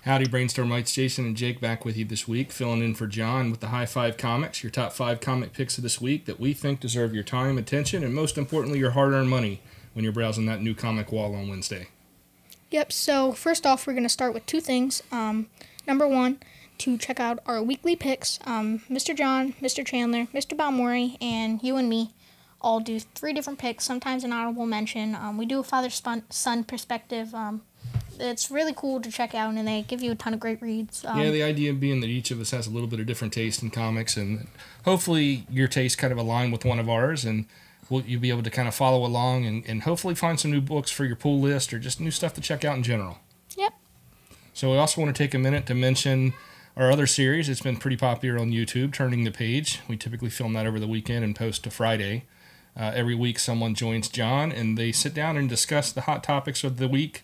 Howdy, Brainstormites. Jason and Jake back with you this week, filling in for John with the High Five Comics, your top 5 comic picks of this week that we think deserve your time, attention, and most importantly, your hard-earned money when you're browsing that new comic wall on Wednesday. Yep, so first off, we're going to start with two things. Number one, to check out our weekly picks. Mr. John, Mr. Chandler, Mr. Balmori, and you and me all do 3 different picks, sometimes an honorable mention. We do a father-son perspective. It's really cool to check out, and they give you a ton of great reads. Yeah, the idea being that each of us has a little bit of different taste in comics, and hopefully your tastes kind of align with one of ours, and you'll be able to kind of follow along and hopefully find some new books for your pull list or just new stuff to check out in general. Yep. So we also want to take a minute to mention our other series. It's been pretty popular on YouTube, Turning the Page. We typically film that over the weekend and post to Friday. Every week someone joins John, and they sit down and discuss the hot topics of the week,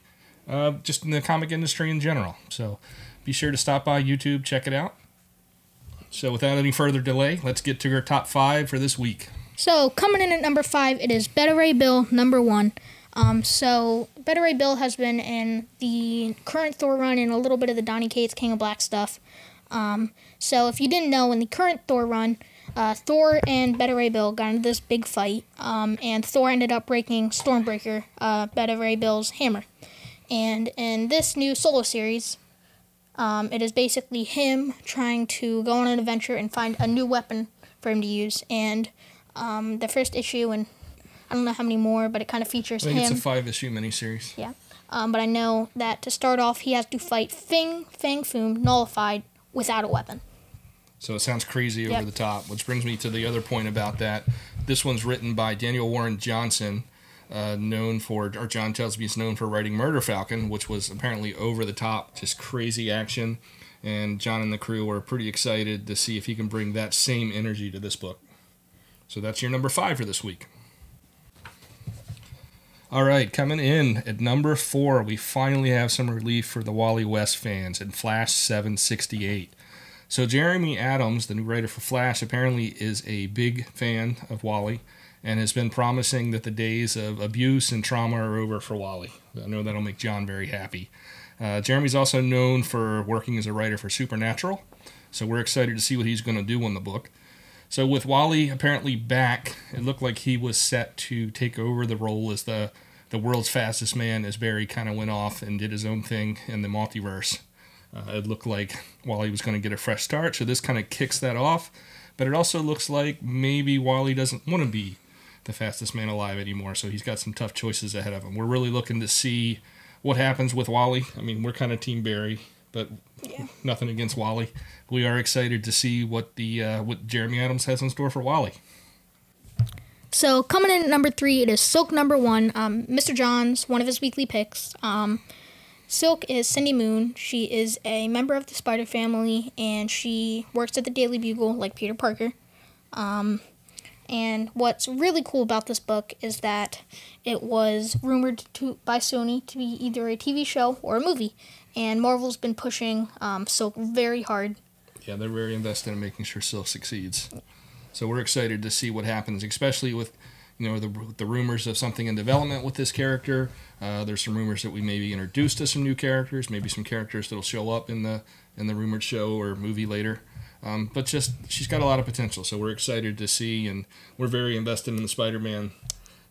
just in the comic industry in general. So be sure to stop by YouTube, check it out. So without any further delay, let's get to our top 5 for this week. So coming in at number 5, it is Beta Ray Bill, number 1. So Beta Ray Bill has been in the current Thor run and a little bit of the Donny Cates King of Black stuff. So if you didn't know, in the current Thor run, Thor and Beta Ray Bill got into this big fight, and Thor ended up breaking Stormbreaker, Beta Ray Bill's hammer. And in this new solo series, it is basically him trying to go on an adventure and find a new weapon for him to use. And the first issue, and I don't know how many more, but it kind of features him. I think it's a 5-issue miniseries. Yeah. But I know that to start off, he has to fight Fang Foom, nullified, without a weapon. So it sounds crazy over the top, which brings me to the other point about that. This one's written by Daniel Warren Johnson, John tells me he's known for writing Murder Falcon, which was apparently over the top, just crazy action. And John and the crew are pretty excited to see if he can bring that same energy to this book. So that's your number 5 for this week. All right, coming in at number 4, we finally have some relief for the Wally West fans in Flash 768. So Jeremy Adams, the new writer for Flash, apparently is a big fan of Wally and has been promising that the days of abuse and trauma are over for Wally. I know that'll make John very happy. Jeremy's also known for working as a writer for Supernatural, so we're excited to see what he's going to do on the book. So with Wally apparently back, it looked like he was set to take over the role as the world's fastest man as Barry kind of went off and did his own thing in the multiverse. It looked like Wally was going to get a fresh start, so this kind of kicks that off. But it also looks like maybe Wally doesn't want to be the fastest man alive anymore, so he's got some tough choices ahead of him. We're really looking to see what happens with Wally. I mean, we're kind of Team Barry, but nothing against Wally. We are excited to see what Jeremy Adams has in store for Wally. So coming in at number 3, it is Silk number 1. Mr. John's one of his weekly picks. Silk is Cindy Moon. She is a member of the Spider family, and she works at the Daily Bugle like Peter Parker. And what's really cool about this book is that it was rumored by Sony to be either a TV show or a movie, and Marvel's been pushing Silk very hard. Yeah, they're very invested in making sure Silk succeeds. So we're excited to see what happens, especially with the rumors of something in development with this character. There's some rumors that we may be introduced to some new characters, maybe some characters that'll show up in the rumored show or movie later. But she's got a lot of potential, so we're excited to see, and we're very invested in the Spider-Man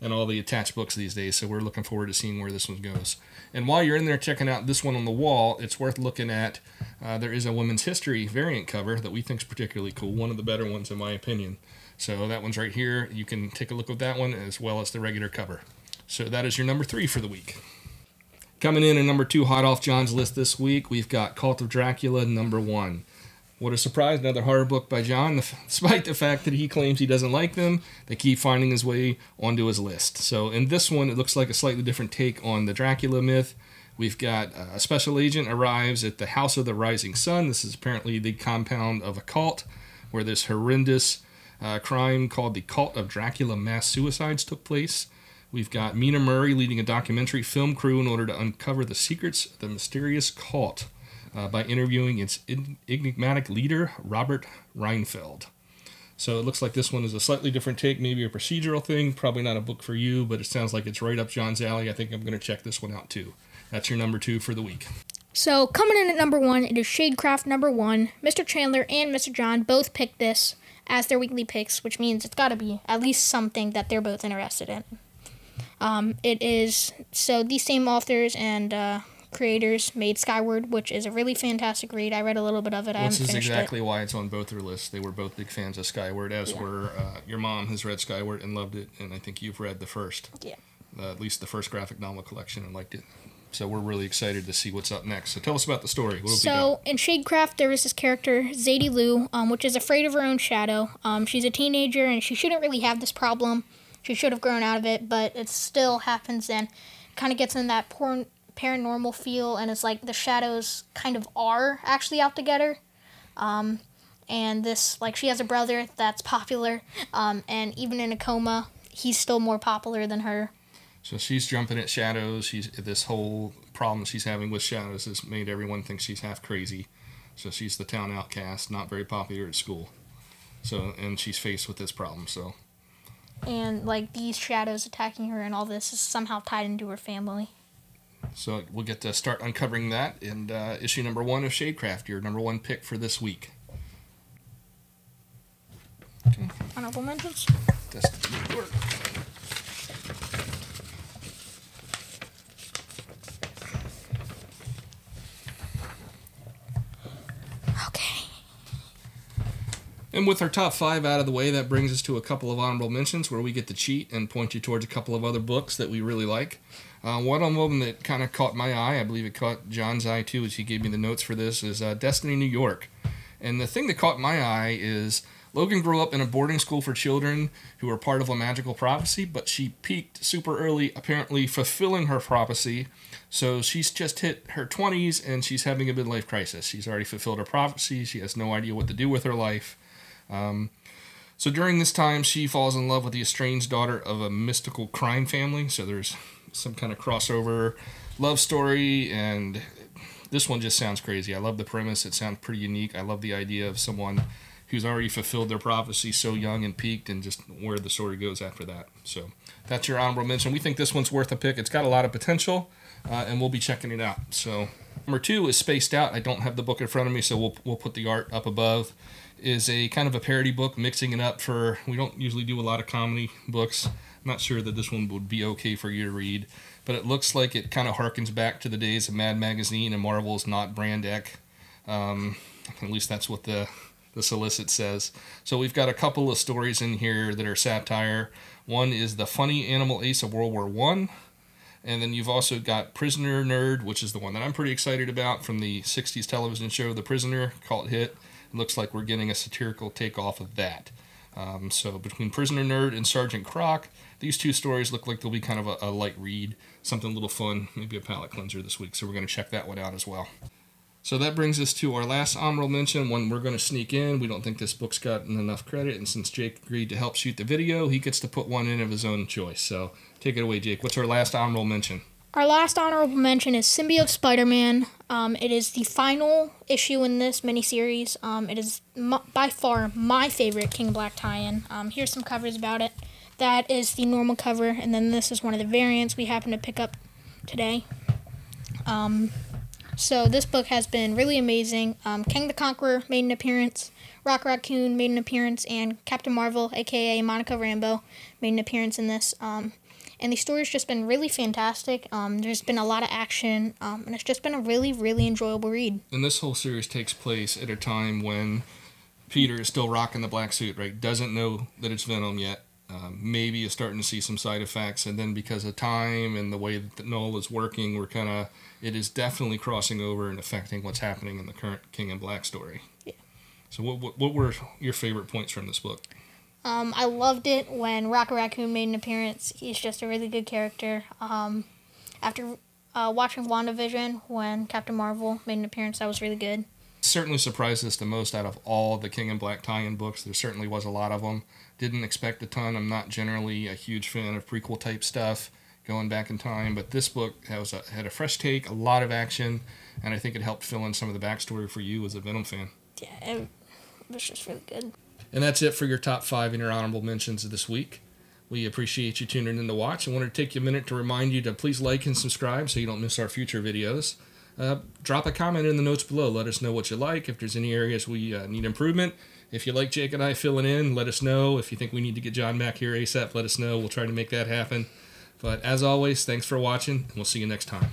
and all the attached books these days, so we're looking forward to seeing where this one goes. And while you're in there checking out this one on the wall, it's worth looking at. There is a Women's History variant cover that we think is particularly cool, one of the better ones in my opinion. So that one's right here. You can take a look at that one as well as the regular cover. So that is your number 3 for the week. Coming in at number 2, hot off John's list this week, we've got Cult of Dracula number 1. What a surprise, another horror book by John. Despite the fact that he claims he doesn't like them, they keep finding his way onto his list. So in this one, it looks like a slightly different take on the Dracula myth. We've got a special agent arrives at the House of the Rising Sun. This is apparently the compound of a cult where this horrendous crime called the Cult of Dracula Mass Suicides took place. We've got Mina Murray leading a documentary film crew in order to uncover the secrets of the mysterious cult by interviewing its enigmatic leader, Robert Reinfeld. So it looks like this one is a slightly different take, maybe a procedural thing, probably not a book for you, but it sounds like it's right up John's alley. I think I'm going to check this one out too. That's your number 2 for the week. So coming in at number 1, it is Shadecraft number 1. Mr. Chandler and Mr. John both picked this as their weekly picks, which means it's got to be at least something that they're both interested in. It is, so these same authors and creators made Skyward, which is a really fantastic read. I read a little bit of it. I haven't finished it. This is exactly why it's on both their lists. They were both big fans of Skyward, as were your mom has read Skyward and loved it, and I think you've read the first. Yeah. At least the first graphic novel collection, and liked it. So we're really excited to see what's up next. So tell us about the story. So in Shadecraft, there is this character, Zadie Lou, which is afraid of her own shadow. She's a teenager, and she shouldn't really have this problem. She should have grown out of it, but it still happens, and kind of gets in that paranormal feel, and it's like the shadows kind of are actually out to get her. And this, like, she has a brother that's popular, and even in a coma, he's still more popular than her. So she's jumping at shadows. This whole problem she's having with shadows has made everyone think she's half crazy. So she's the town outcast, not very popular at school. So, and she's faced with this problem. So, and like these shadows attacking her and all this is somehow tied into her family. So we'll get to start uncovering that in issue number 1 of Shadecraft, your number 1 pick for this week. Okay. Honorable mentions. Destiny New York. And with our top 5 out of the way, that brings us to a couple of honorable mentions where we get to cheat and point you towards a couple of other books that we really like. One of them that kind of caught my eye, I believe it caught John's eye too, as he gave me the notes for this, is Destiny New York. And the thing that caught my eye is Logan grew up in a boarding school for children who were part of a magical prophecy, but she peaked super early, apparently fulfilling her prophecy. So she's just hit her 20s and she's having a midlife crisis. She's already fulfilled her prophecy. She has no idea what to do with her life. So during this time, she falls in love with the estranged daughter of a mystical crime family. So there's some kind of crossover love story, and this one just sounds crazy. I love the premise. It sounds pretty unique. I love the idea of someone who's already fulfilled their prophecy so young and peaked, and just where the story goes after that. So that's your honorable mention. We think this one's worth a pick. It's got a lot of potential, and we'll be checking it out. So number 2 is Spaced Out. I don't have the book in front of me, so we'll put the art up above. Is a kind of a parody book, mixing it up for, we don't usually do a lot of comedy books. I'm not sure that this one would be okay for you to read, but it looks like it kind of harkens back to the days of Mad Magazine and Marvel's Not Brand Ec. At least that's what the solicit says. So we've got a couple of stories in here that are satire. One is The Funny Animal Ace of World War I. And then you've also got Prisoner Nerd, which is the one that I'm pretty excited about, from the 60s television show The Prisoner, cult hit. It looks like we're getting a satirical takeoff of that. So between Prisoner Nerd and Sergeant Croc, these 2 stories look like they'll be kind of a light read, something a little fun, maybe a palate cleanser this week. So we're going to check that one out as well. So that brings us to our last honorable mention, one we're going to sneak in. We don't think this book's gotten enough credit, and since Jake agreed to help shoot the video, he gets to put one in of his own choice. So take it away, Jake. What's our last honorable mention? Our last honorable mention is Symbiote Spider-Man. It is the final issue in this miniseries. It is by far my favorite King Black tie-in. Here's some covers about it. That is the normal cover, and then this is one of the variants we happen to pick up today. So this book has been really amazing. King the Conqueror made an appearance, Rock Raccoon made an appearance, and Captain Marvel, aka Monica Rambeau, made an appearance in this. And the story's just been really fantastic. There's been a lot of action, and it's just been a really, really enjoyable read. And this whole series takes place at a time when Peter is still rocking the black suit, right? Doesn't know that it's Venom yet. Maybe is starting to see some side effects, and then because of time and the way that the Null is working, it is definitely crossing over and affecting what's happening in the current King in Black story. Yeah. So what were your favorite points from this book? I loved it when Rocket Raccoon made an appearance. He's just a really good character. After watching WandaVision, when Captain Marvel made an appearance, that was really good. Certainly surprised us the most out of all the King in Black tie-in books. There certainly was a lot of them. Didn't expect a ton. I'm not generally a huge fan of prequel type stuff going back in time, but this book had a fresh take, a lot of action, and I think it helped fill in some of the backstory for you as a Venom fan. Yeah, it was just really good. And that's it for your top 5 and your honorable mentions of this week. We appreciate you tuning in to watch. I wanted to take you a minute to remind you to please like and subscribe so you don't miss our future videos. drop a comment in the notes below. Let us know what you like. If there's any areas we need improvement. If you like Jake and I filling in, let us know. If you think we need to get John back here ASAP, let us know. We'll try to make that happen. But as always, thanks for watching, and we'll see you next time.